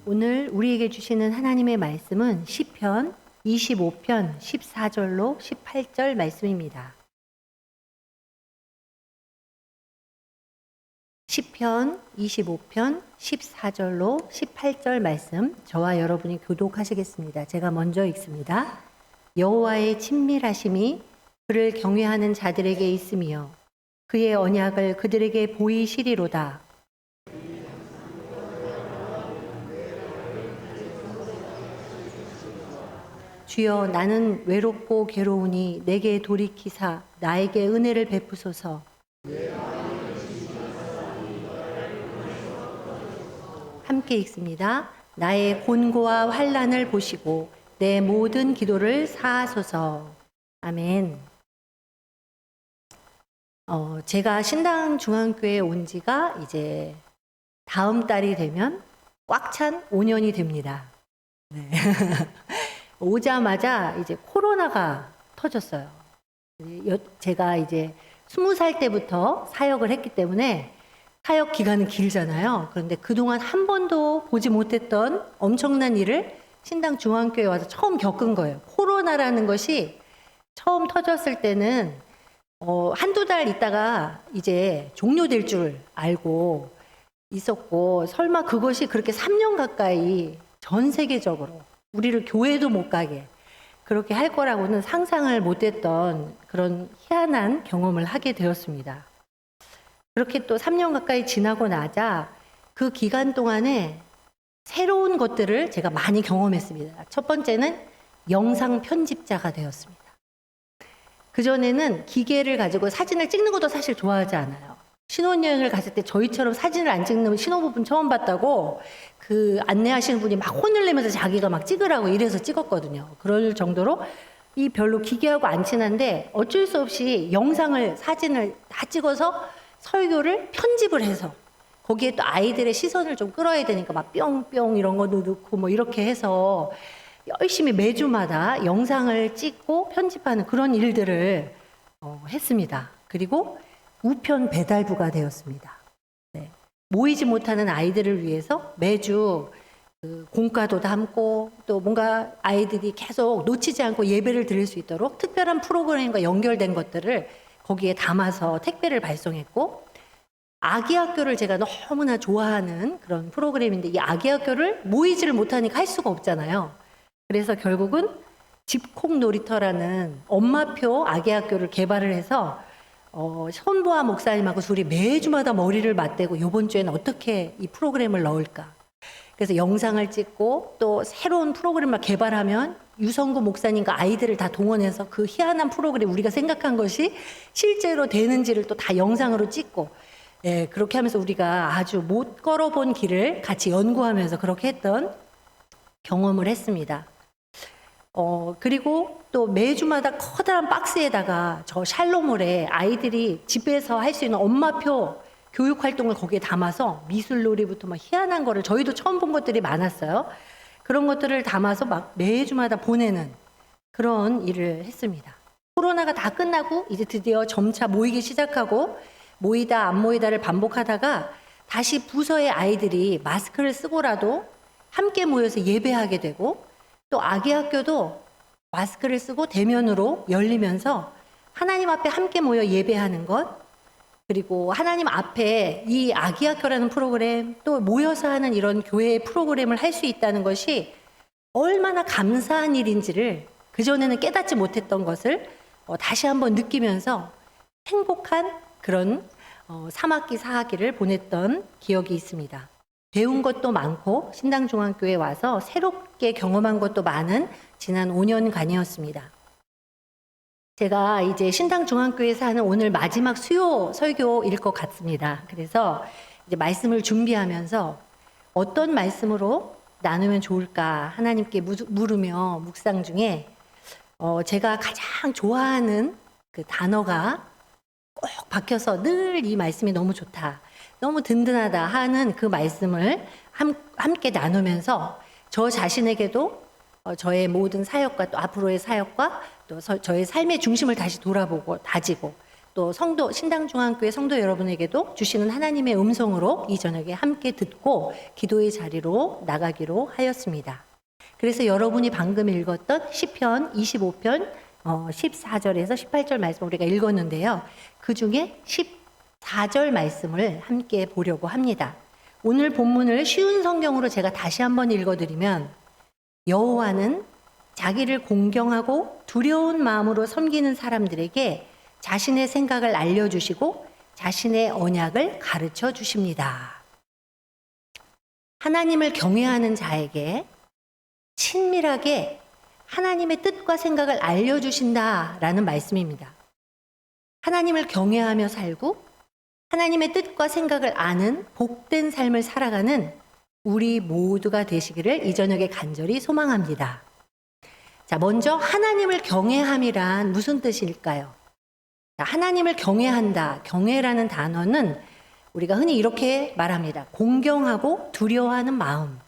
오늘 우리에게 주시는 하나님의 말씀은 시편 25편 14절로 18절 말씀입니다. 시편 25편 14절로 18절 말씀, 저와 여러분이 교독하시겠습니다. 제가 먼저 읽습니다. 여호와의 친밀하심이 그를 경외하는 자들에게 있으며 그의 언약을 그들에게 보이시리로다. 주여, 나는 외롭고 괴로우니 내게 돌이키사 나에게 은혜를 베푸소서. 함께 읽습니다. 나의 곤고와 환난을 보시고 내 모든 기도를 사하소서. 아멘. 제가 신당 중앙교회에 온 지가 이제 다음 달이 되면 꽉 찬 5년이 됩니다. 네. 오자마자 이제 코로나가 터졌어요. 제가 이제 20살 때부터 사역을 했기 때문에 사역 기간은 길잖아요. 그런데 그동안 한 번도 보지 못했던 엄청난 일을 신당 중앙교회에 와서 처음 겪은 거예요. 코로나라는 것이 처음 터졌을 때는 한두 달 있다가 이제 종료될 줄 알고 있었고, 설마 그것이 그렇게 3년 가까이 전 세계적으로 우리를 교회도 못 가게 그렇게 할 거라고는 상상을 못했던 그런 희한한 경험을 하게 되었습니다. 그렇게 또 3년 가까이 지나고 나자 그 기간 동안에 새로운 것들을 제가 많이 경험했습니다. 첫 번째는 영상 편집자가 되었습니다. 그전에는 기계를 가지고 사진을 찍는 것도 사실 좋아하지 않아요. 신혼여행을 갔을 때 저희처럼 사진을 안 찍는 신혼부부는 처음 봤다고 그 안내하시는 분이 막 혼을 내면서 자기가 막 찍으라고 이래서 찍었거든요. 그럴 정도로 이 별로 기계하고 안 친한데 어쩔 수 없이 영상을, 사진을 다 찍어서 설교를 편집을 해서 거기에 또 아이들의 시선을 좀 끌어야 되니까 막 뿅뿅 이런 거도 넣고 뭐 이렇게 해서 열심히 매주마다 영상을 찍고 편집하는 그런 일들을 했습니다. 그리고 우편 배달부가 되었습니다. 네. 모이지 못하는 아이들을 위해서 매주 공과도 담고 또 뭔가 아이들이 계속 놓치지 않고 예배를 드릴 수 있도록 특별한 프로그램과 연결된 것들을 거기에 담아서 택배를 발송했고, 아기 학교를 제가 너무나 좋아하는 그런 프로그램인데 이 아기 학교를 모이지를 못하니까 할 수가 없잖아요. 그래서 결국은 집콕 놀이터라는 엄마표 아기 학교를 개발을 해서 손보아 목사님하고 둘이 매주마다 머리를 맞대고 이번 주에는 어떻게 이 프로그램을 넣을까. 그래서 영상을 찍고 또 새로운 프로그램을 개발하면 유성구 목사님과 아이들을 다 동원해서 그 희한한 프로그램, 우리가 생각한 것이 실제로 되는지를 또 다 영상으로 찍고, 예, 그렇게 하면서 우리가 아주 못 걸어본 길을 같이 연구하면서 그렇게 했던 경험을 했습니다. 그리고 또 매주마다 커다란 박스에다가 저 샬롬홀에 아이들이 집에서 할 수 있는 엄마표 교육 활동을 거기에 담아서 미술놀이부터 막 희한한 거를, 저희도 처음 본 것들이 많았어요. 그런 것들을 담아서 막 매주마다 보내는 그런 일을 했습니다. 코로나가 다 끝나고 이제 드디어 점차 모이기 시작하고 모이다 안 모이다를 반복하다가 다시 부서의 아이들이 마스크를 쓰고라도 함께 모여서 예배하게 되고, 또 아기 학교도 마스크를 쓰고 대면으로 열리면서 하나님 앞에 함께 모여 예배하는 것, 그리고 하나님 앞에 이 아기 학교라는 프로그램, 또 모여서 하는 이런 교회의 프로그램을 할 수 있다는 것이 얼마나 감사한 일인지를 그전에는 깨닫지 못했던 것을 다시 한번 느끼면서 행복한 그런 3학기, 4학기를 보냈던 기억이 있습니다. 배운 것도 많고 신당중앙교회에 와서 새롭게 경험한 것도 많은 지난 5년간이었습니다. 제가 이제 신당중앙교회에서 하는 오늘 마지막 수요 설교일 것 같습니다. 그래서 이제 말씀을 준비하면서 어떤 말씀으로 나누면 좋을까 하나님께 물으며 묵상 중에 제가 가장 좋아하는 그 단어가 꼭 박혀서 늘 이 말씀이 너무 좋다, 너무 든든하다 하는 그 말씀을 함께 나누면서 저 자신에게도 저의 모든 사역과 또 앞으로의 사역과 또 저의 삶의 중심을 다시 돌아보고 다지고 또 신당중앙교회 성도 여러분에게도 주시는 하나님의 음성으로 이 저녁에 함께 듣고 기도의 자리로 나가기로 하였습니다. 그래서 여러분이 방금 읽었던 시편 25편 14절에서 18절 말씀 우리가 읽었는데요. 그 중에 14절 말씀을 함께 보려고 합니다. 오늘 본문을 쉬운 성경으로 제가 다시 한번 읽어드리면, 여호와는 자기를 공경하고 두려운 마음으로 섬기는 사람들에게 자신의 생각을 알려주시고 자신의 언약을 가르쳐 주십니다. 하나님을 경외하는 자에게 친밀하게 하나님의 뜻과 생각을 알려주신다라는 말씀입니다. 하나님을 경외하며 살고 하나님의 뜻과 생각을 아는 복된 삶을 살아가는 우리 모두가 되시기를 이 저녁에 간절히 소망합니다. 자, 먼저 하나님을 경외함이란 무슨 뜻일까요? 자, 하나님을 경외한다. 경외라는 단어는 우리가 흔히 이렇게 말합니다. 공경하고 두려워하는 마음.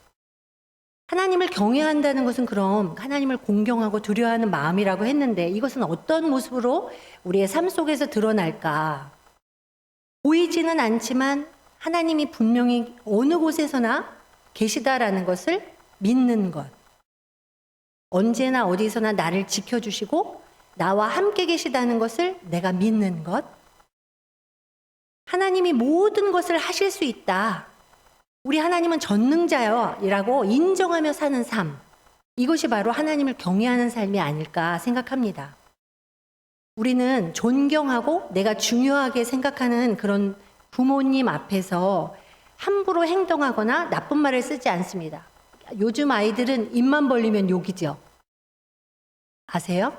하나님을 경외한다는 것은 그럼 하나님을 공경하고 두려워하는 마음이라고 했는데, 이것은 어떤 모습으로 우리의 삶 속에서 드러날까? 보이지는 않지만 하나님이 분명히 어느 곳에서나 계시다라는 것을 믿는 것. 언제나 어디서나 나를 지켜주시고 나와 함께 계시다는 것을 내가 믿는 것. 하나님이 모든 것을 하실 수 있다. 우리 하나님은 전능자요 이라고 인정하며 사는 삶. 이것이 바로 하나님을 경외하는 삶이 아닐까 생각합니다. 우리는 존경하고 내가 중요하게 생각하는 그런 부모님 앞에서 함부로 행동하거나 나쁜 말을 쓰지 않습니다. 요즘 아이들은 입만 벌리면 욕이죠. 아세요?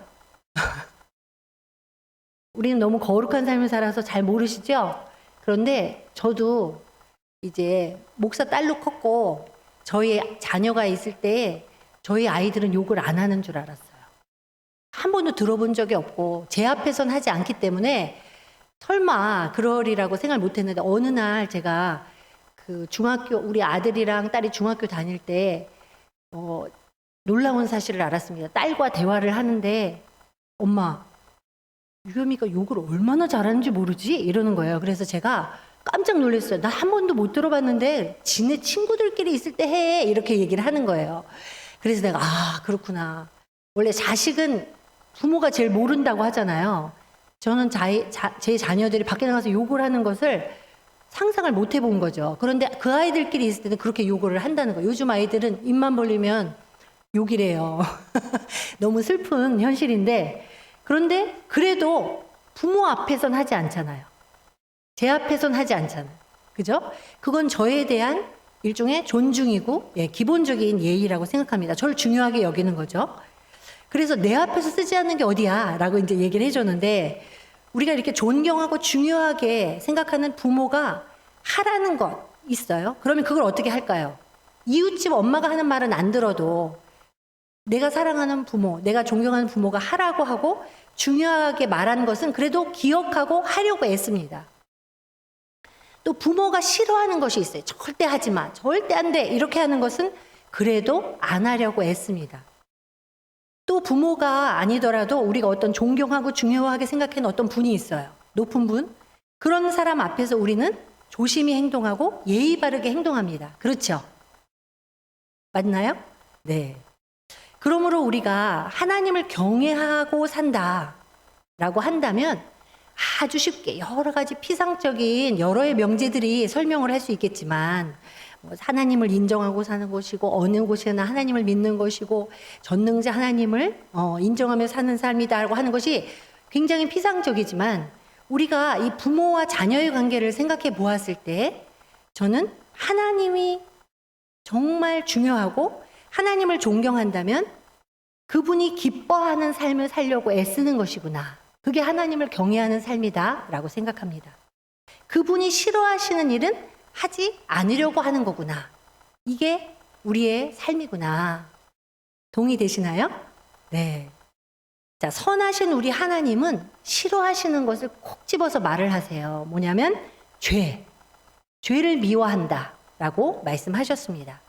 우리는 너무 거룩한 삶을 살아서 잘 모르시죠? 그런데 저도 이제 목사 딸로 컸고 저희 자녀가 있을 때 저희 아이들은 욕을 안 하는 줄 알았어요. 한 번도 들어본 적이 없고 제 앞에선 하지 않기 때문에 설마 그러리라고 생각을 못 했는데, 어느 날 제가 그 중학교, 우리 아들이랑 딸이 중학교 다닐 때 놀라운 사실을 알았습니다. 딸과 대화를 하는데, 엄마, 유겸이가 욕을 얼마나 잘하는지 모르지? 이러는 거예요. 그래서 제가 깜짝 놀랐어요. 나 한 번도 못 들어봤는데 지네 친구들끼리 있을 때 해. 이렇게 얘기를 하는 거예요. 그래서 내가 그렇구나. 원래 자식은 부모가 제일 모른다고 하잖아요. 저는 제 자녀들이 밖에 나가서 욕을 하는 것을 상상을 못 해본 거죠. 그런데 그 아이들끼리 있을 때는 그렇게 욕을 한다는 거예요. 요즘 아이들은 입만 벌리면 욕이래요. 너무 슬픈 현실인데, 그런데 그래도 부모 앞에선 하지 않잖아요. 제 앞에선 하지 않잖아요. 그죠? 그건 저에 대한 일종의 존중이고 기본적인 예의라고 생각합니다. 저를 중요하게 여기는 거죠. 그래서 내 앞에서 쓰지 않는 게 어디야 라고 이제 얘기를 해줬는데, 우리가 이렇게 존경하고 중요하게 생각하는 부모가 하라는 것 있어요. 그러면 그걸 어떻게 할까요? 이웃집 엄마가 하는 말은 안 들어도 내가 사랑하는 부모, 내가 존경하는 부모가 하라고 하고 중요하게 말하는 것은 그래도 기억하고 하려고 애씁니다. 또 부모가 싫어하는 것이 있어요. 절대 하지 마, 절대 안 돼, 이렇게 하는 것은 그래도 안 하려고 애씁니다. 또 부모가 아니더라도 우리가 어떤 존경하고 중요하게 생각하는 어떤 분이 있어요. 높은 분. 그런 사람 앞에서 우리는 조심히 행동하고 예의 바르게 행동합니다. 그렇죠? 맞나요? 네. 그러므로 우리가 하나님을 경외하고 산다라고 한다면 아주 쉽게 여러 가지 피상적인 여러의 명제들이 설명을 할 수 있겠지만, 하나님을 인정하고 사는 것이고 어느 곳에나 하나님을 믿는 것이고 전능자 하나님을 인정하며 사는 삶이다라고 하는 것이 굉장히 피상적이지만, 우리가 이 부모와 자녀의 관계를 생각해 보았을 때 저는 하나님이 정말 중요하고 하나님을 존경한다면 그분이 기뻐하는 삶을 살려고 애쓰는 것이구나. 그게 하나님을 경외하는 삶이다라고 생각합니다. 그분이 싫어하시는 일은 하지 않으려고 하는 거구나. 이게 우리의 삶이구나. 동의되시나요? 네. 자, 선하신 우리 하나님은 싫어하시는 것을 콕 집어서 말을 하세요. 뭐냐면 죄를 미워한다 라고 말씀하셨습니다.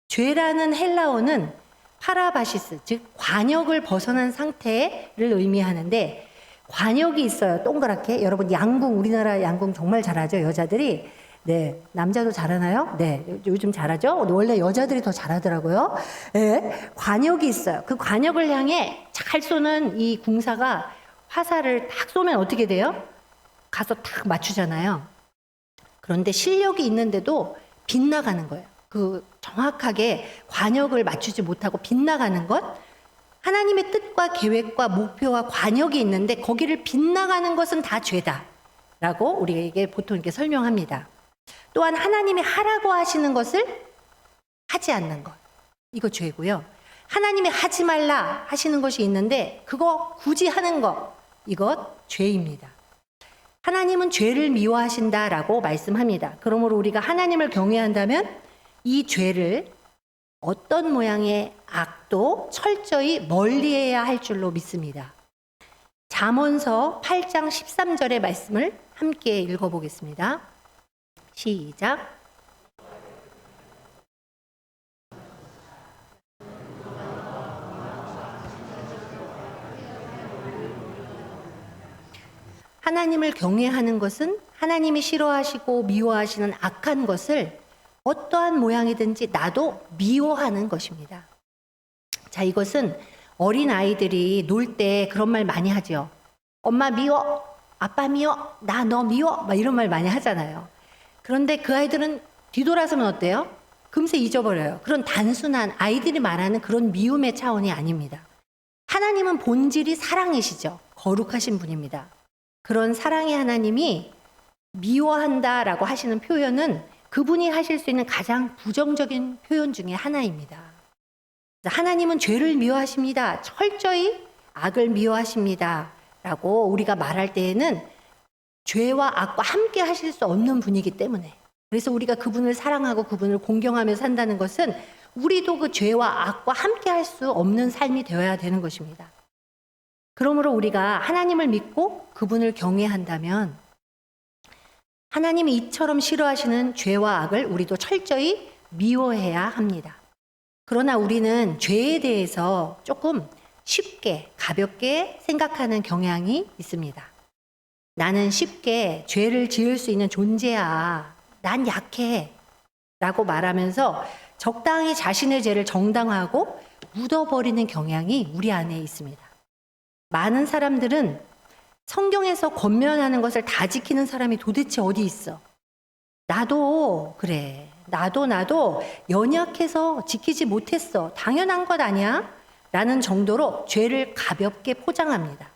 죄라는 헬라어는 파라바시스, 즉 관역을 벗어난 상태를 의미하는데, 관역이 있어요. 동그랗게. 여러분 양궁, 우리나라 양궁 정말 잘하죠, 여자들이. 네, 남자도 잘하나요? 네, 요즘 잘하죠. 원래 여자들이 더 잘하더라고요. 네, 관역이 있어요. 그 관역을 향해 잘 쏘는 이 궁사가 화살을 딱 쏘면 어떻게 돼요? 가서 딱 맞추잖아요. 그런데 실력이 있는데도 빗나가는 거예요. 그 정확하게 관역을 맞추지 못하고 빗나가는 것. 하나님의 뜻과 계획과 목표와 관역이 있는데 거기를 빗나가는 것은 다 죄다라고 우리에게 보통 이렇게 설명합니다. 또한 하나님이 하라고 하시는 것을 하지 않는 것, 이거 죄고요. 하나님이 하지 말라 하시는 것이 있는데 그거 굳이 하는 것, 이것 죄입니다. 하나님은 죄를 미워하신다라고 말씀합니다. 그러므로 우리가 하나님을 경외한다면 이 죄를 어떤 모양의 악도 철저히 멀리해야 할 줄로 믿습니다. 잠언서 8장 13절의 말씀을 함께 읽어보겠습니다. 시작. 하나님을 경외하는 것은 하나님이 싫어하시고 미워하시는 악한 것을 어떠한 모양이든지 나도 미워하는 것입니다. 자, 이것은 어린 아이들이 놀 때 그런 말 많이 하죠. 엄마 미워, 아빠 미워, 나 너 미워, 막 이런 말 많이 하잖아요. 그런데 그 아이들은 뒤돌아서면 어때요? 금세 잊어버려요. 그런 단순한 아이들이 말하는 그런 미움의 차원이 아닙니다. 하나님은 본질이 사랑이시죠. 거룩하신 분입니다. 그런 사랑의 하나님이 미워한다라고 하시는 표현은 그분이 하실 수 있는 가장 부정적인 표현 중에 하나입니다. 하나님은 죄를 미워하십니다. 철저히 악을 미워하십니다. 라고 우리가 말할 때에는 죄와 악과 함께 하실 수 없는 분이기 때문에, 그래서 우리가 그분을 사랑하고 그분을 공경하며 산다는 것은 우리도 그 죄와 악과 함께 할 수 없는 삶이 되어야 되는 것입니다. 그러므로 우리가 하나님을 믿고 그분을 경외한다면 하나님이 이처럼 싫어하시는 죄와 악을 우리도 철저히 미워해야 합니다. 그러나 우리는 죄에 대해서 조금 쉽게 가볍게 생각하는 경향이 있습니다. 나는 쉽게 죄를 지을 수 있는 존재야. 난 약해. 라고 말하면서 적당히 자신의 죄를 정당화하고 묻어버리는 경향이 우리 안에 있습니다. 많은 사람들은 성경에서 권면하는 것을 다 지키는 사람이 도대체 어디 있어? 나도 그래. 나도 연약해서 지키지 못했어. 당연한 것 아니야? 라는 정도로 죄를 가볍게 포장합니다.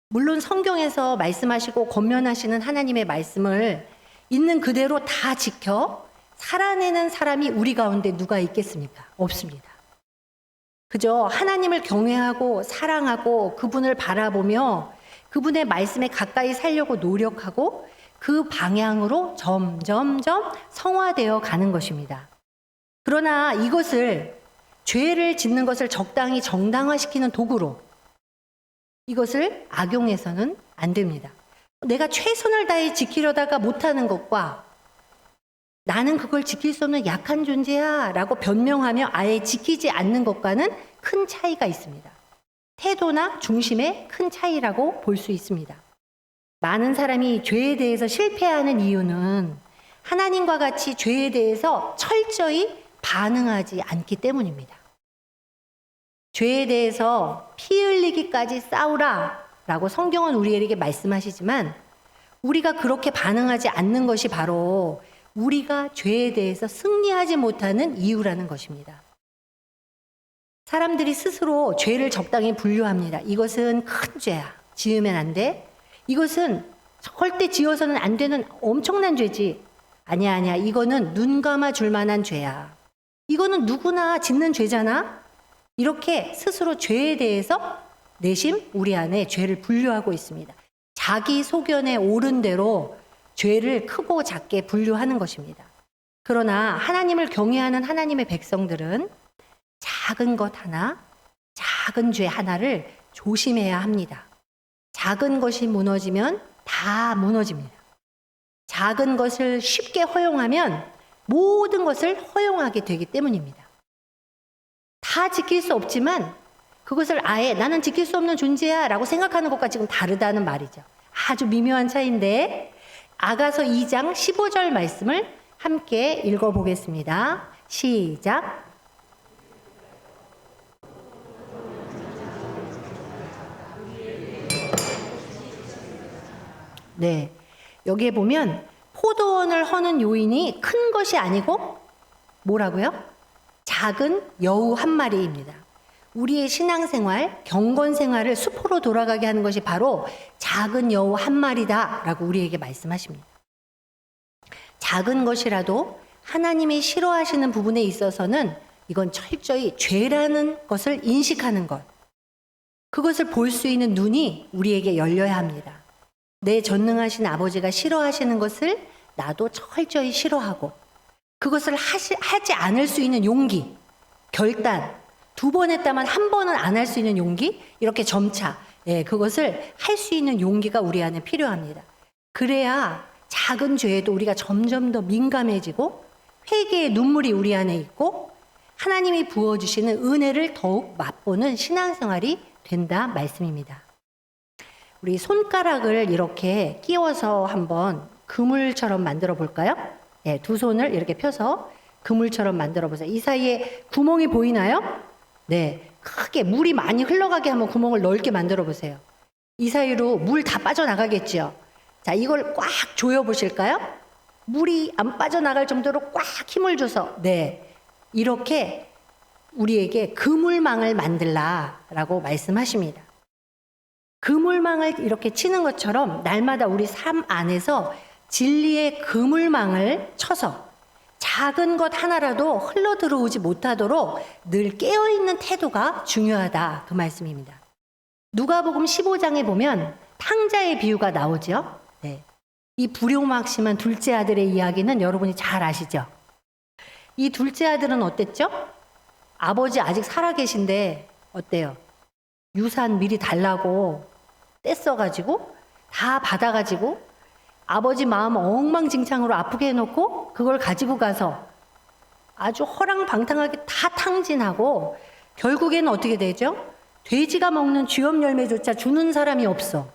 물론 성경에서 말씀하시고 권면하시는 하나님의 말씀을 있는 그대로 다 지켜 살아내는 사람이 우리 가운데 누가 있겠습니까? 없습니다. 그저 하나님을 경외하고 사랑하고 그분을 바라보며 그분의 말씀에 가까이 살려고 노력하고 그 방향으로 점점점 성화되어 가는 것입니다. 그러나 이것을 죄를 짓는 것을 적당히 정당화시키는 도구로 이것을 악용해서는 안 됩니다. 내가 최선을 다해 지키려다가 못하는 것과 나는 그걸 지킬 수 없는 약한 존재야 라고 변명하며 아예 지키지 않는 것과는 큰 차이가 있습니다. 태도나 중심의 큰 차이라고 볼 수 있습니다. 많은 사람이 죄에 대해서 실패하는 이유는 하나님과 같이 죄에 대해서 철저히 반응하지 않기 때문입니다. 죄에 대해서 피 흘리기까지 싸우라 라고 성경은 우리에게 말씀하시지만 우리가 그렇게 반응하지 않는 것이 바로 우리가 죄에 대해서 승리하지 못하는 이유라는 것입니다. 사람들이 스스로 죄를 적당히 분류합니다. 이것은 큰 죄야. 지으면 안 돼. 이것은 절대 지어서는 안 되는 엄청난 죄지. 아니야. 이거는 눈 감아 줄 만한 죄야. 이거는 누구나 짓는 죄잖아. 이렇게 스스로 죄에 대해서 내심 우리 안에 죄를 분류하고 있습니다. 자기 소견에 옳은 대로 죄를 크고 작게 분류하는 것입니다. 그러나 하나님을 경외하는 하나님의 백성들은 작은 것 하나, 작은 죄 하나를 조심해야 합니다. 작은 것이 무너지면 다 무너집니다. 작은 것을 쉽게 허용하면 모든 것을 허용하게 되기 때문입니다. 다 지킬 수 없지만 그것을 아예 나는 지킬 수 없는 존재야 라고 생각하는 것과 지금 다르다는 말이죠. 아주 미묘한 차이인데 아가서 2장 15절 말씀을 함께 읽어보겠습니다. 시작. 네, 여기에 보면 포도원을 허는 요인이 큰 것이 아니고 뭐라고요? 작은 여우 한 마리입니다. 우리의 신앙생활, 경건생활을 수포로 돌아가게 하는 것이 바로 작은 여우 한 마리다라고 우리에게 말씀하십니다. 작은 것이라도 하나님이 싫어하시는 부분에 있어서는 이건 철저히 죄라는 것을 인식하는 것. 그것을 볼 수 있는 눈이 우리에게 열려야 합니다. 내 전능하신 아버지가 싫어하시는 것을 나도 철저히 싫어하고 그것을 하지 않을 수 있는 용기, 결단, 2번 했다만 1번은 안 할 수 있는 용기, 이렇게 점차 그것을 할 수 있는 용기가 우리 안에 필요합니다. 그래야 작은 죄에도 우리가 점점 더 민감해지고 회개의 눈물이 우리 안에 있고 하나님이 부어주시는 은혜를 더욱 맛보는 신앙생활이 된다 말씀입니다. 우리 손가락을 이렇게 끼워서 한번 그물처럼 만들어 볼까요? 네, 2손을 이렇게 펴서 그물처럼 만들어 보세요. 이 사이에 구멍이 보이나요? 네, 크게 물이 많이 흘러가게 한번 구멍을 넓게 만들어 보세요. 이 사이로 물 다 빠져나가겠죠. 자, 이걸 꽉 조여 보실까요? 물이 안 빠져나갈 정도로 꽉 힘을 줘서 이렇게 우리에게 그물망을 만들라라고 말씀하십니다. 그물망을 이렇게 치는 것처럼 날마다 우리 삶 안에서 진리의 그물망을 쳐서 작은 것 하나라도 흘러들어오지 못하도록 늘 깨어있는 태도가 중요하다, 그 말씀입니다. 누가복음 15장에 보면 탕자의 비유가 나오죠. 이 불효막심한 둘째 아들의 이야기는 여러분이 잘 아시죠? 이 둘째 아들은 어땠죠? 아버지 아직 살아계신데 어때요? 유산 미리 달라고 떼써가지고 다 받아가지고 아버지 마음 엉망진창으로 아프게 해놓고 그걸 가지고 가서 아주 허랑방탕하게 다 탕진하고 결국에는 어떻게 되죠? 돼지가 먹는 쥐업 열매조차 주는 사람이 없어.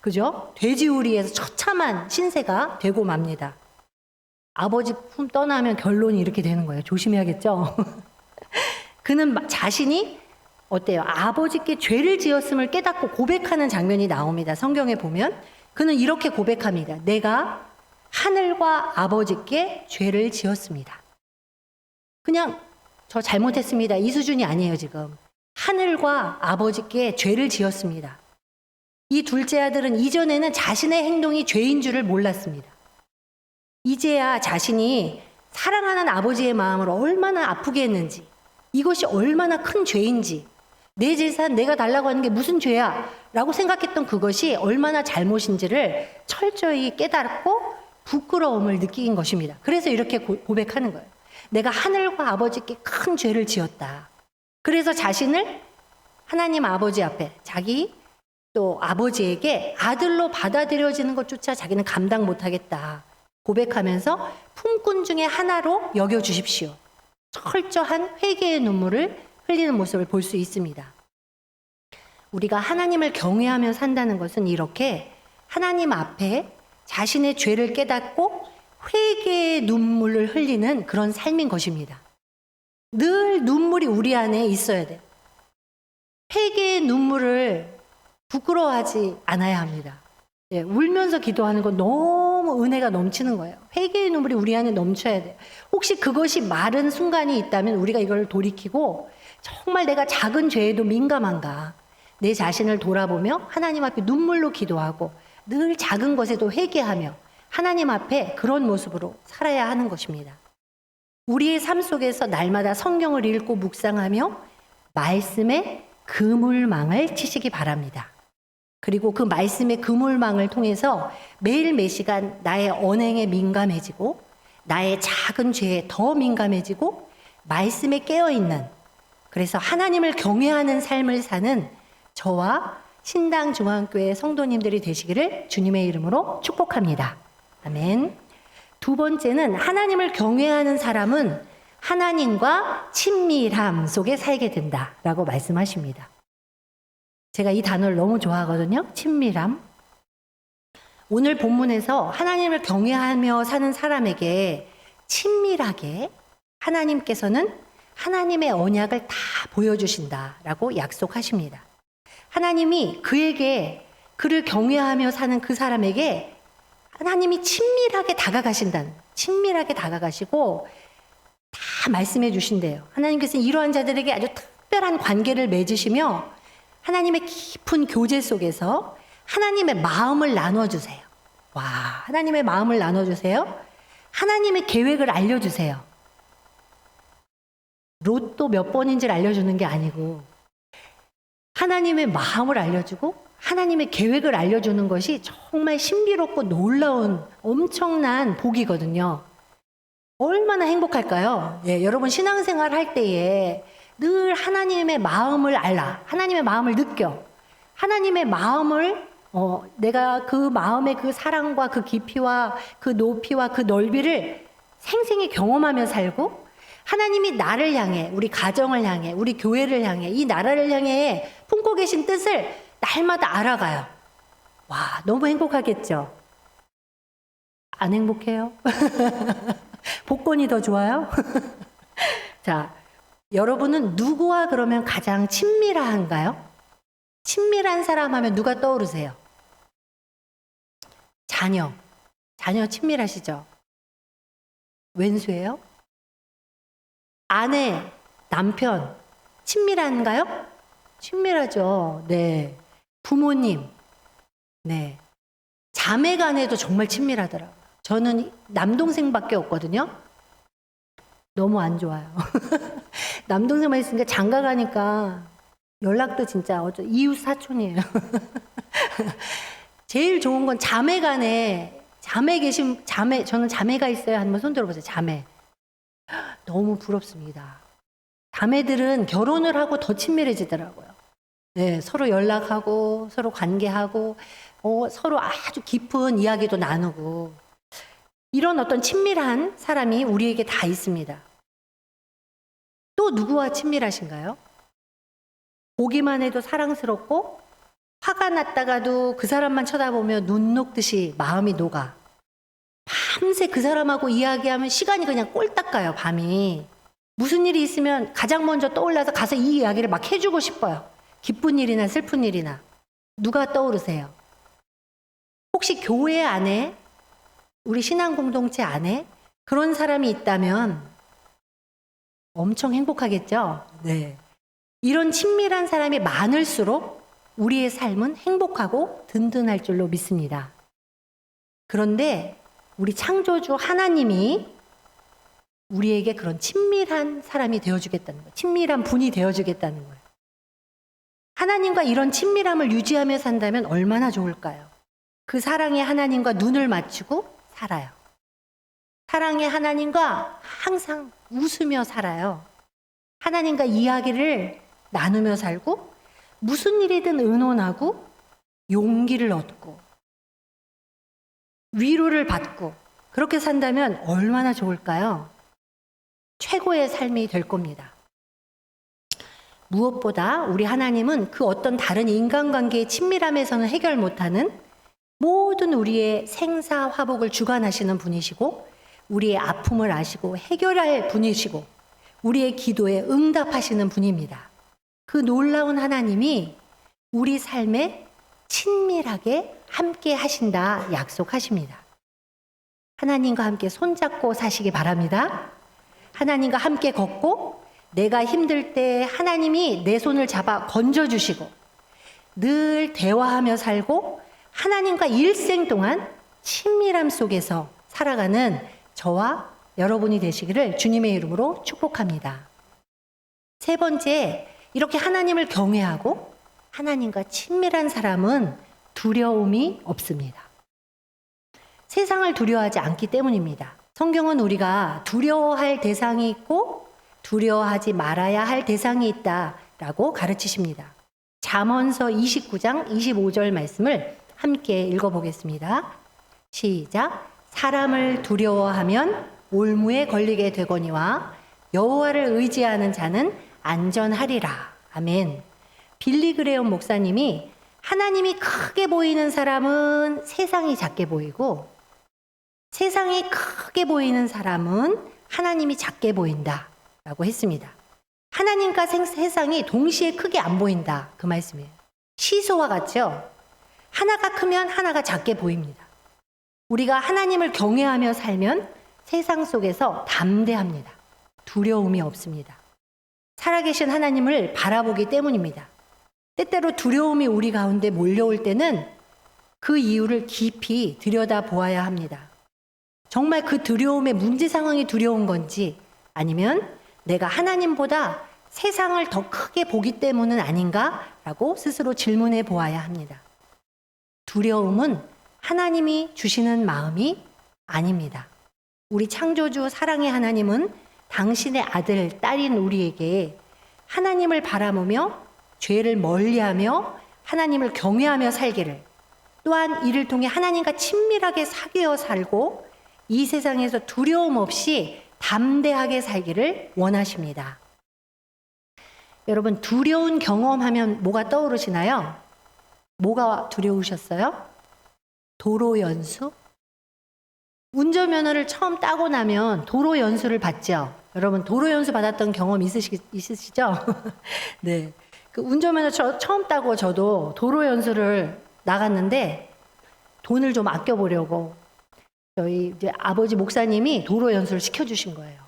그죠? 돼지우리에서 처참한 신세가 되고 맙니다. 아버지 품 떠나면 결론이 이렇게 되는 거예요. 조심해야겠죠? 그는 자신이 어때요? 아버지께 죄를 지었음을 깨닫고 고백하는 장면이 나옵니다. 성경에 보면 그는 이렇게 고백합니다. 내가 하늘과 아버지께 죄를 지었습니다. 그냥 저 잘못했습니다. 이 수준이 아니에요, 지금. 하늘과 아버지께 죄를 지었습니다. 이 둘째 아들은 이전에는 자신의 행동이 죄인 줄을 몰랐습니다. 이제야 자신이 사랑하는 아버지의 마음을 얼마나 아프게 했는지, 이것이 얼마나 큰 죄인지, 내 재산 내가 달라고 하는 게 무슨 죄야? 라고 생각했던 그것이 얼마나 잘못인지를 철저히 깨닫고 부끄러움을 느낀 것입니다. 그래서 이렇게 고백하는 거예요. 내가 하늘과 아버지께 큰 죄를 지었다. 그래서 자신을 하나님 아버지 앞에 자기 또 아버지에게 아들로 받아들여지는 것조차 자기는 감당 못하겠다. 고백하면서 품꾼 중에 하나로 여겨주십시오. 철저한 회개의 눈물을 흘리는 모습을 볼 수 있습니다. 우리가 하나님을 경외하며 산다는 것은 이렇게 하나님 앞에 자신의 죄를 깨닫고 회개의 눈물을 흘리는 그런 삶인 것입니다. 늘 눈물이 우리 안에 있어야 돼요. 회개의 눈물을 부끄러워하지 않아야 합니다. 울면서 기도하는 건 너무 은혜가 넘치는 거예요. 회개의 눈물이 우리 안에 넘쳐야 돼요. 혹시 그것이 마른 순간이 있다면 우리가 이걸 돌이키고 정말 내가 작은 죄에도 민감한가, 내 자신을 돌아보며 하나님 앞에 눈물로 기도하고 늘 작은 것에도 회개하며 하나님 앞에 그런 모습으로 살아야 하는 것입니다. 우리의 삶 속에서 날마다 성경을 읽고 묵상하며 말씀의 그물망을 치시기 바랍니다. 그리고 그 말씀의 그물망을 통해서 매일 매 시간 나의 언행에 민감해지고 나의 작은 죄에 더 민감해지고 말씀에 깨어있는, 그래서 하나님을 경외하는 삶을 사는 저와 신당중앙교회 성도님들이 되시기를 주님의 이름으로 축복합니다. 아멘. 2번째는 하나님을 경외하는 사람은 하나님과 친밀함 속에 살게 된다라고 말씀하십니다. 제가 이 단어를 너무 좋아하거든요. 친밀함. 오늘 본문에서 하나님을 경외하며 사는 사람에게 친밀하게 하나님께서는 하나님의 언약을 다 보여주신다라고 약속하십니다. 하나님이 그를 경외하며 사는 그 사람에게 하나님이 친밀하게 다가가시고 다 말씀해 주신대요. 하나님께서는 이러한 자들에게 아주 특별한 관계를 맺으시며 하나님의 깊은 교제 속에서 하나님의 마음을 나눠주세요. 와, 하나님의 마음을 나눠주세요. 하나님의 계획을 알려주세요. 로또 몇 번인지를 알려주는 게 아니고 하나님의 마음을 알려주고 하나님의 계획을 알려주는 것이 정말 신비롭고 놀라운 엄청난 복이거든요. 얼마나 행복할까요? 예, 여러분 신앙생활 할 때에 늘 하나님의 마음을 알라. 하나님의 마음을 느껴. 하나님의 마음을 내가 그 마음의 그 사랑과 그 깊이와 그 높이와 그 넓이를 생생히 경험하며 살고 하나님이 나를 향해, 우리 가정을 향해, 우리 교회를 향해, 이 나라를 향해 품고 계신 뜻을 날마다 알아가요. 와, 너무 행복하겠죠? 안 행복해요? 복권이 더 좋아요? 자, 여러분은 누구와 그러면 가장 친밀한가요? 친밀한 사람 하면 누가 떠오르세요? 자녀 친밀하시죠? 왼수예요? 아내, 남편 친밀한가요? 친밀하죠. 네. 부모님, 네. 자매간에도 정말 친밀하더라고요. 저는 남동생밖에 없거든요. 너무 안 좋아요. 남동생만 있으니까 장가 가니까 연락도 진짜 이웃 사촌이에요. 제일 좋은 건 자매간에 저는 자매가 있어요. 한번 손 들어보세요. 자매. 너무 부럽습니다. 자매들은 결혼을 하고 더 친밀해지더라고요. 네, 서로 연락하고 서로 관계하고 서로 아주 깊은 이야기도 나누고 이런 어떤 친밀한 사람이 우리에게 다 있습니다. 또 누구와 친밀하신가요? 보기만 해도 사랑스럽고 화가 났다가도 그 사람만 쳐다보면 눈 녹듯이 마음이 녹아. 밤새 그 사람하고 이야기하면 시간이 그냥 꼴딱 가요, 밤이. 무슨 일이 있으면 가장 먼저 떠올라서 가서 이 이야기를 막 해주고 싶어요. 기쁜 일이나 슬픈 일이나. 누가 떠오르세요? 혹시 교회 안에, 우리 신앙 공동체 안에 그런 사람이 있다면 엄청 행복하겠죠? 네. 이런 친밀한 사람이 많을수록 우리의 삶은 행복하고 든든할 줄로 믿습니다. 그런데 우리 창조주 하나님이 우리에게 그런 친밀한 사람이 되어주겠다는 거예요. 친밀한 분이 되어주겠다는 거예요. 하나님과 이런 친밀함을 유지하며 산다면 얼마나 좋을까요? 그 사랑의 하나님과 눈을 맞추고 살아요. 사랑의 하나님과 항상 웃으며 살아요. 하나님과 이야기를 나누며 살고 무슨 일이든 의논하고 용기를 얻고 위로를 받고 그렇게 산다면 얼마나 좋을까요? 최고의 삶이 될 겁니다. 무엇보다 우리 하나님은 그 어떤 다른 인간관계의 친밀함에서는 해결 못하는 모든 우리의 생사화복을 주관하시는 분이시고 우리의 아픔을 아시고 해결할 분이시고 우리의 기도에 응답하시는 분입니다. 그 놀라운 하나님이 우리 삶에 친밀하게 함께 하신다 약속하십니다. 하나님과 함께 손잡고 사시기 바랍니다. 하나님과 함께 걷고 내가 힘들 때 하나님이 내 손을 잡아 건져주시고 늘 대화하며 살고 하나님과 일생 동안 친밀함 속에서 살아가는 저와 여러분이 되시기를 주님의 이름으로 축복합니다. 세 번째, 이렇게 하나님을 경외하고 하나님과 친밀한 사람은 두려움이 없습니다. 세상을 두려워하지 않기 때문입니다. 성경은 우리가 두려워할 대상이 있고 두려워하지 말아야 할 대상이 있다라고 가르치십니다. 잠언서 29장 25절 말씀을 함께 읽어보겠습니다. 시작. 사람을 두려워하면 올무에 걸리게 되거니와 여호와를 의지하는 자는 안전하리라. 아멘. 빌리 그레엄 목사님이 하나님이 크게 보이는 사람은 세상이 작게 보이고 세상이 크게 보이는 사람은 하나님이 작게 보인다 라고 했습니다. 하나님과 세상이 동시에 크게 안 보인다, 그 말씀이에요. 시소와 같죠? 하나가 크면 하나가 작게 보입니다. 우리가 하나님을 경외하며 살면 세상 속에서 담대합니다. 두려움이 없습니다. 살아계신 하나님을 바라보기 때문입니다. 때때로 두려움이 우리 가운데 몰려올 때는 그 이유를 깊이 들여다보아야 합니다. 정말 그 두려움의 문제 상황이 두려운 건지, 아니면 내가 하나님보다 세상을 더 크게 보기 때문은 아닌가라고 스스로 질문해 보아야 합니다. 두려움은 하나님이 주시는 마음이 아닙니다. 우리 창조주 사랑의 하나님은 당신의 아들, 딸인 우리에게 하나님을 바라보며 죄를 멀리하며 하나님을 경외하며 살기를, 또한 이를 통해 하나님과 친밀하게 사귀어 살고 이 세상에서 두려움 없이 담대하게 살기를 원하십니다. 여러분, 두려운 경험하면 뭐가 떠오르시나요? 뭐가 두려우셨어요? 도로 연수? 운전면허를 처음 따고 나면 도로 연수를 받죠. 여러분, 도로 연수 받았던 경험 있으시죠? 네. 그 운전면허 처음 따고 저도 도로 연수를 나갔는데 돈을 좀 아껴보려고 저희 이제 아버지 목사님이 도로 연수를 시켜주신 거예요.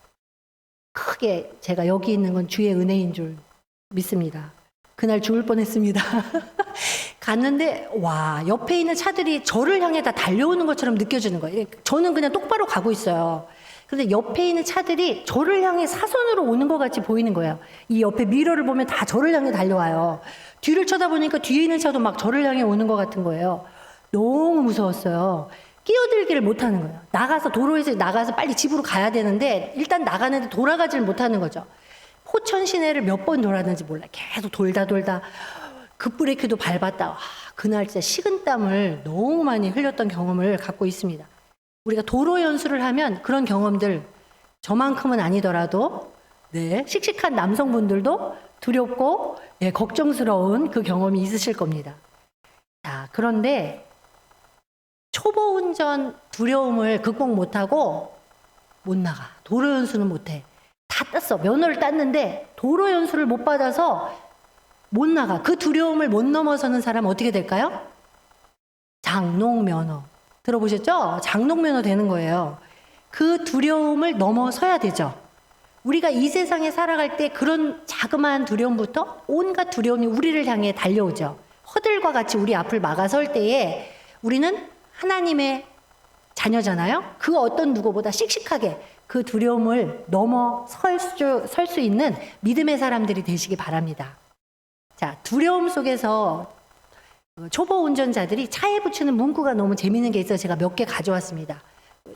크게 제가 여기 있는 건 주의 은혜인 줄 믿습니다. 그날 죽을 뻔했습니다. 갔는데 와, 옆에 있는 차들이 저를 향해 다 달려오는 것처럼 느껴지는 거예요. 저는 그냥 똑바로 가고 있어요. 근데 옆에 있는 차들이 저를 향해 사선으로 오는 것 같이 보이는 거예요. 이 옆에 미러를 보면 다 저를 향해 달려와요. 뒤를 쳐다보니까 뒤에 있는 차도 막 저를 향해 오는 것 같은 거예요. 너무 무서웠어요. 끼어들기를 못하는 거예요. 도로에서 나가서 빨리 집으로 가야 되는데 일단 나가는데 돌아가지를 못하는 거죠. 포천 시내를 몇 번 돌았는지 몰라요. 계속 돌다 급브레이크도 밟았다. 그날 진짜 식은땀을 너무 많이 흘렸던 경험을 갖고 있습니다. 우리가 도로 연수를 하면 그런 경험들, 저만큼은 아니더라도 씩씩한 남성분들도 두렵고 걱정스러운 그 경험이 있으실 겁니다. 자, 그런데 초보 운전 두려움을 극복 못하고 못 나가. 도로 연수는 못해. 다 땄어. 면허를 땄는데 도로 연수를 못 받아서 못 나가. 그 두려움을 못 넘어서는 사람은 어떻게 될까요? 장롱면허. 들어보셨죠? 장롱면허 되는 거예요. 그 두려움을 넘어서야 되죠. 우리가 이 세상에 살아갈 때 그런 자그마한 두려움부터 온갖 두려움이 우리를 향해 달려오죠. 허들과 같이 우리 앞을 막아설 때에 우리는 하나님의 자녀잖아요. 그 어떤 누구보다 씩씩하게 그 두려움을 넘어설 수 있는 믿음의 사람들이 되시기 바랍니다. 자, 두려움 속에서 초보 운전자들이 차에 붙이는 문구가 너무 재미있는 게 있어서 제가 몇 개 가져왔습니다.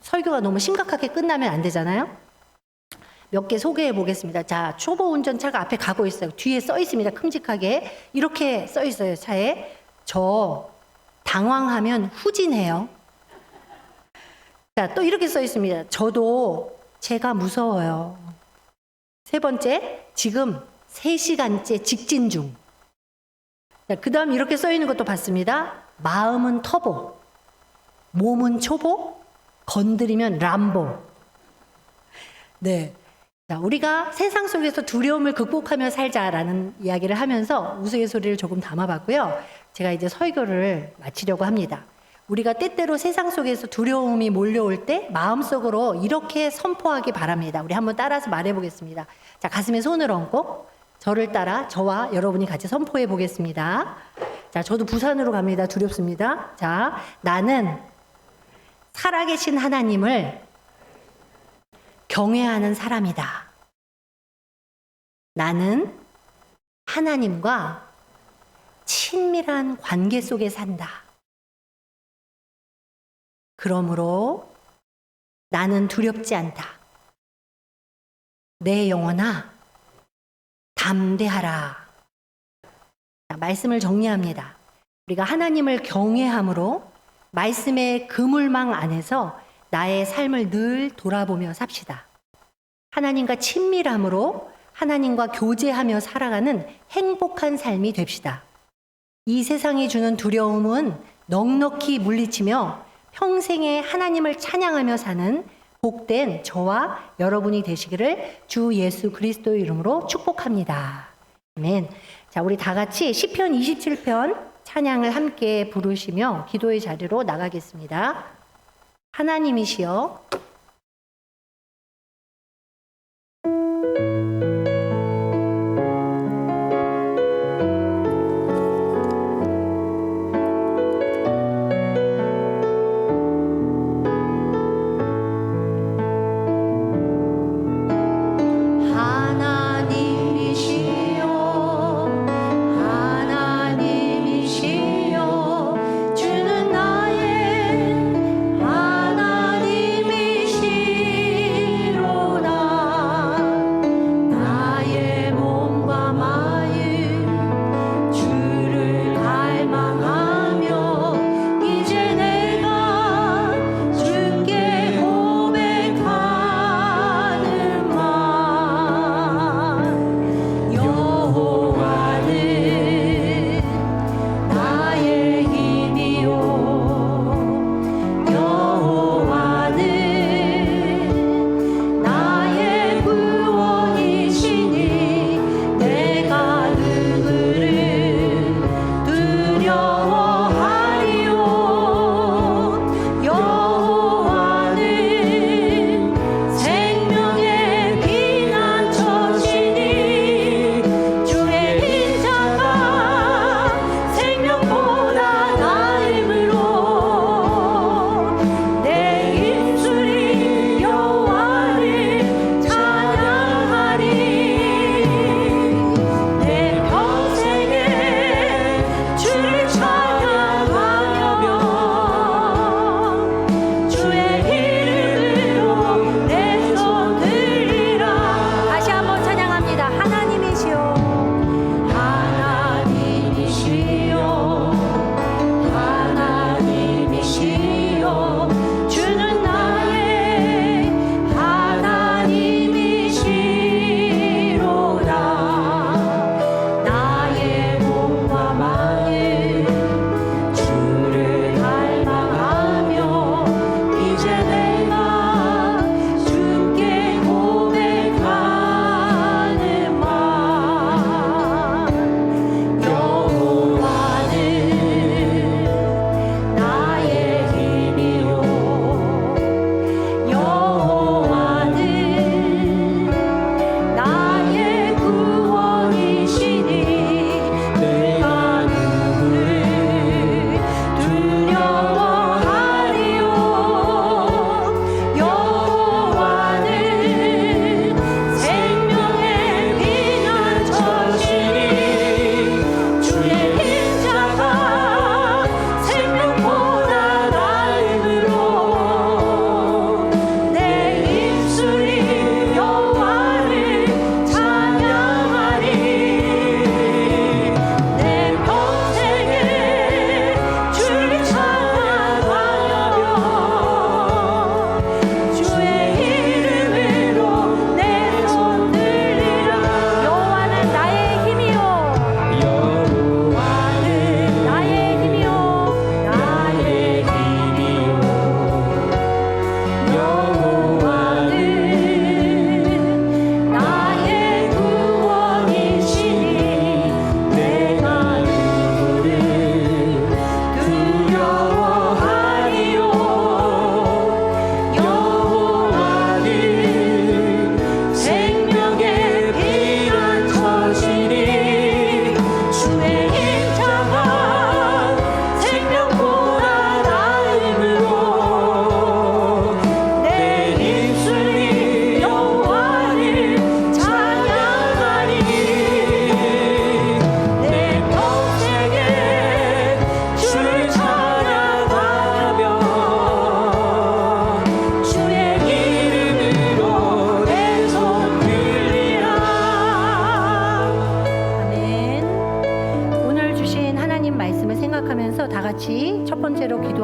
설교가 너무 심각하게 끝나면 안 되잖아요. 몇 개 소개해 보겠습니다. 자, 초보 운전차가 앞에 가고 있어요. 뒤에 써 있습니다. 큼직하게 이렇게 써 있어요. 차에. 저 당황하면 후진해요. 자, 또 이렇게 써 있습니다. 제가 무서워요. 세 번째, 지금 3시간째 직진 중. 그 다음 이렇게 써 있는 것도 봤습니다. 마음은 터보, 몸은 초보, 건드리면 람보. 네. 자, 우리가 세상 속에서 두려움을 극복하며 살자라는 이야기를 하면서 우스갯소리를 조금 담아봤고요. 제가 이제 설교를 마치려고 합니다. 우리가 때때로 세상 속에서 두려움이 몰려올 때 마음속으로 이렇게 선포하기 바랍니다. 우리 한번 따라서 말해보겠습니다. 자, 가슴에 손을 얹고 저를 따라 저와 여러분이 같이 선포해 보겠습니다. 자, 저도 부산으로 갑니다. 두렵습니다. 자, 나는 살아계신 하나님을 경외하는 사람이다. 나는 하나님과 친밀한 관계 속에 산다. 그러므로 나는 두렵지 않다. 내 영혼아, 담대하라. 자, 말씀을 정리합니다. 우리가 하나님을 경외함으로 말씀의 그물망 안에서 나의 삶을 늘 돌아보며 삽시다. 하나님과 친밀함으로 하나님과 교제하며 살아가는 행복한 삶이 됩시다. 이 세상이 주는 두려움은 넉넉히 물리치며 평생에 하나님을 찬양하며 사는 복된 저와 여러분이 되시기를 주 예수 그리스도의 이름으로 축복합니다. 아멘. 자, 우리 다 같이 시편 27편 찬양을 함께 부르시며 기도의 자리로 나가겠습니다. 하나님이시여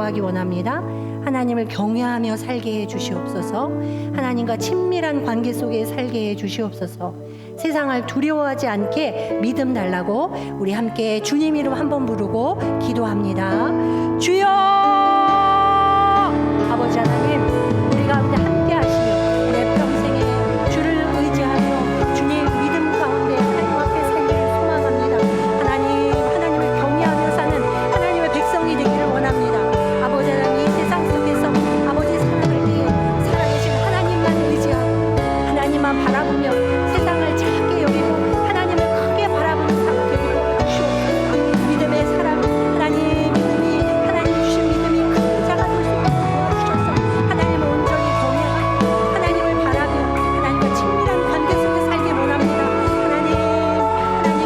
기도하기 원합니다. 하나님을 경외하며 살게 해 주시옵소서. 하나님과 친밀한 관계 속에 살게 해 주시옵소서. 세상을 두려워하지 않게 믿음 달라고 우리 함께 주님 이름 한번 부르고 기도합니다. 주여! 아버지 하나님, 우리 가운데 함께 하시며 내 평생에 주를 의지하며 주님 믿음 가운데 하나님 앞에 살기를 소망합니다. 하나님을 경외하며 사는 하나님의 백성이 되기를 원합니다. 아버지 하나님, 이 세상 속에서 아버지 살아갈 때에 살아계신 하나님만 의지하고 하나님만 바라보며 세상을 작게 여기고 하나님을 크게 바라보는 삶을 되기를 주옵소서. 믿음의 사람, 하나님 믿음이 하나님 주신 믿음이 큰 자가 될 수 있도록 도와주셔서 하나님을 온전히 경외하고 하나님을 바라며 하나님과 친밀한 관계 속에 살기 원합니다. 하나님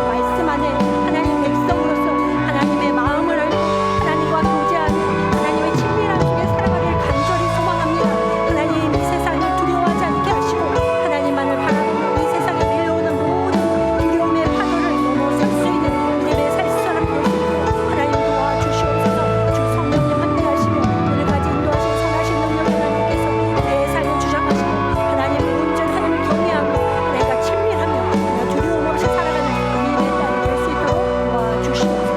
말씀 안에 하나님 백성으로서 하나님의 마음을 알고 하나님과 교제하며 하나님의 친밀한 속에 살아가길 간절히 소망합니다. 하나님, 이 세상을 두려워하지 않게 하시고 하나님만을 바라보며 이 세상에 밀려오는 모든 두려움의 파도를 넘어설 수 있는 믿음의 살 사람 되시고 하나님 도와주시옵소서. 주 성령님 함께 하시고 오늘까지 인도하신 선하신 능력 하나님께서 내 삶을 주장하시고 하나님 온전히 하나님을 경외하며 하나님과 친밀하며 두려움 없이 살아가는 믿음의 딸이 될 수 있도록 도와주시옵소서.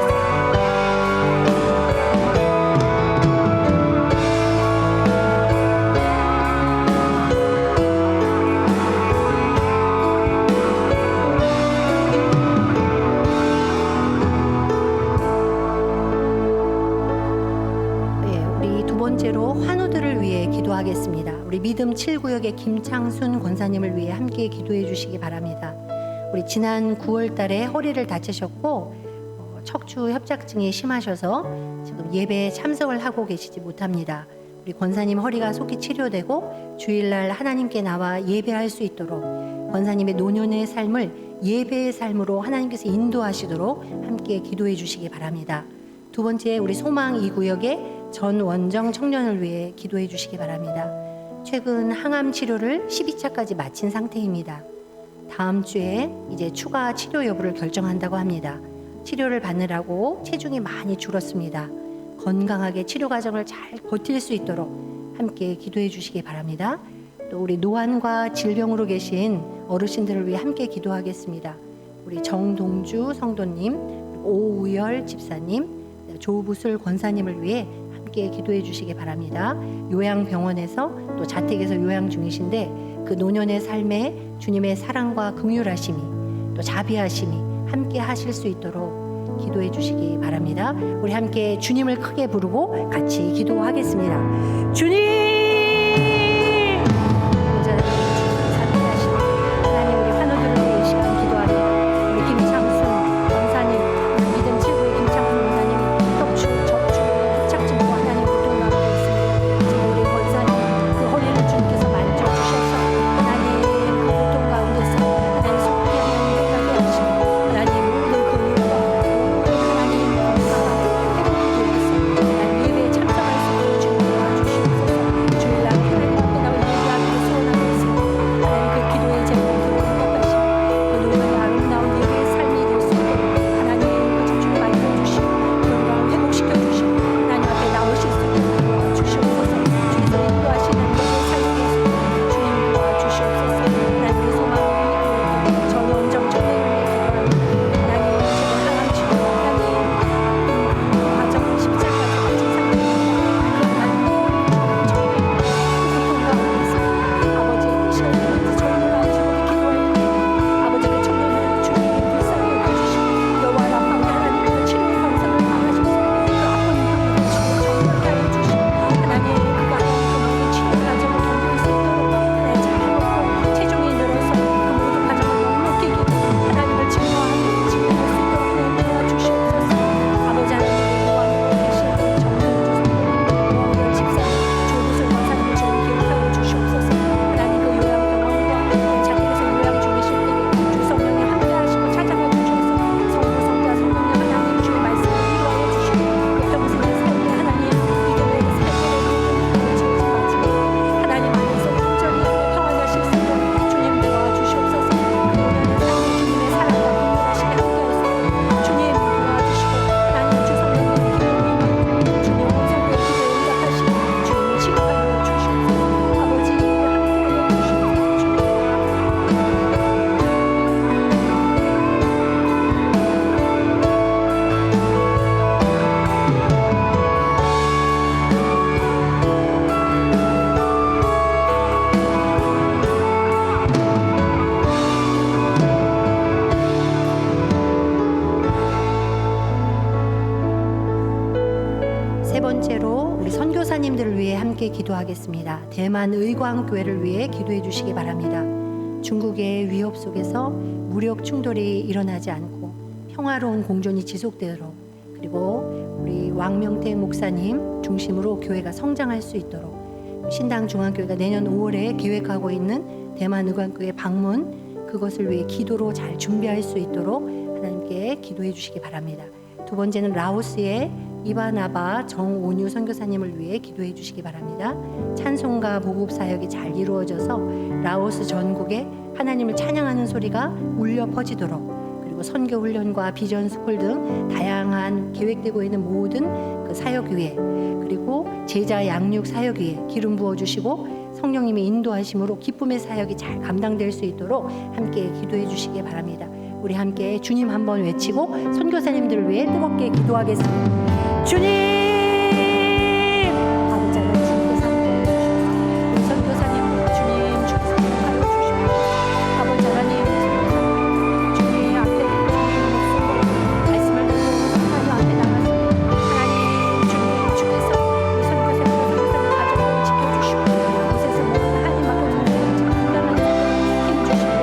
우리 두 번째로 환우들을 위해 기도하겠습니다. 우리 믿음 7구역의 김창순 권사님을 위해 함께 기도해 주시기 바랍니다. 우리 지난 9월 달에 허리를 다치셨고 척추 협착증이 심하셔서 지금 예배에 참석을 하고 계시지 못합니다. 우리 권사님 허리가 속히 치료되고 주일날 하나님께 나와 예배할 수 있도록 권사님의 노년의 삶을 예배의 삶으로 하나님께서 인도하시도록 함께 기도해 주시기 바랍니다. 두 번째, 우리 소망 2구역의 전원정 청년을 위해 기도해 주시기 바랍니다. 최근 항암 치료를 12차까지 마친 상태입니다. 다음 주에 이제 추가 치료 여부를 결정한다고 합니다. 치료를 받느라고 체중이 많이 줄었습니다. 건강하게 치료 과정을 잘 버틸 수 있도록 함께 기도해 주시기 바랍니다. 또 우리 노안과 질병으로 계신 어르신들을 위해 함께 기도하겠습니다. 우리 정동주 성도님, 오우열 집사님, 조부술 권사님을 위해 함께 기도해 주시기 바랍니다. 요양병원에서 또 자택에서 요양 중이신데 그 노년의 삶에 주님의 사랑과 긍휼하심이 또 자비하심이 함께 하실 수 있도록 기도해 주시기 바랍니다. 우리 함께 주님을 크게 부르고 같이 기도하겠습니다. 주님! 하나님, 우리 환우들을 위해 이 시간 기도합니다. 우리 김창순 권사님, 믿음 7구의 김창순 권사님이 척추 협착증과 하나님 고통 가운데 있습니다. 지금 우리 권사님 그 허리를 주님께서 만져주셔서 하나님 그 고통 가운데서 하나님 속히 하나님 회복하게 하시고 하나님 모든 근육과 모든 하나님 건강하고 회복이 되어서 하나님 예배에 참석할 수 있도록 주님 도와주시옵소서. 함께 기도하겠습니다. 대만 의광교회를 위해 기도해 주시기 바랍니다. 중국의 위협 속에서 무력 충돌이 일어나지 않고 평화로운 공존이 지속되도록, 그리고 우리 왕명택 목사님 중심으로 교회가 성장할 수 있도록, 신당중앙교회가 내년 5월에 계획하고 있는 대만 의광교회 방문, 그것을 위해 기도로 잘 준비할 수 있도록 하나님께 기도해 주시기 바랍니다. 두 번째는 라오스의 이바나바 정온유 선교사님을 위해 기도해 주시기 바랍니다. 찬송가 보급 사역이 잘 이루어져서 라오스 전국에 하나님을 찬양하는 소리가 울려 퍼지도록, 그리고 선교 훈련과 비전 스쿨 등 다양한 계획되고 있는 모든 그 사역 위에, 그리고 제자 양육 사역 위에 기름 부어 주시고 성령님의 인도하심으로 기쁨의 사역이 잘 감당될 수 있도록 함께 기도해 주시기 바랍니다. 우리 함께 주님 한번 외치고 선교사님들을 위해 뜨겁게 기도하겠습니다. 주님! 아버지가 주님께서 함께 해주시옵소서. 우리 선교사님들 주님 주께서 함께하여 주시옵소서. 아버지 하나님, 주님 앞에 말씀을 들고 하나님 앞에 나가서 하나님 주님 주께서 우리 선교사님들 가정을 지켜주시고 곳에서 모든 하나님 앞에 분명한 힘 주시고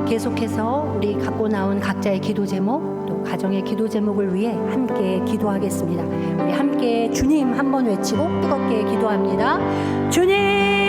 계속해서 우리 갖고 나온 각자의 기도 제목, 또 가정의 기도 제목을 위해 함께 기도하겠습니다. 우리 함께 주님 한번 외치고 뜨겁게 기도합니다. 주님!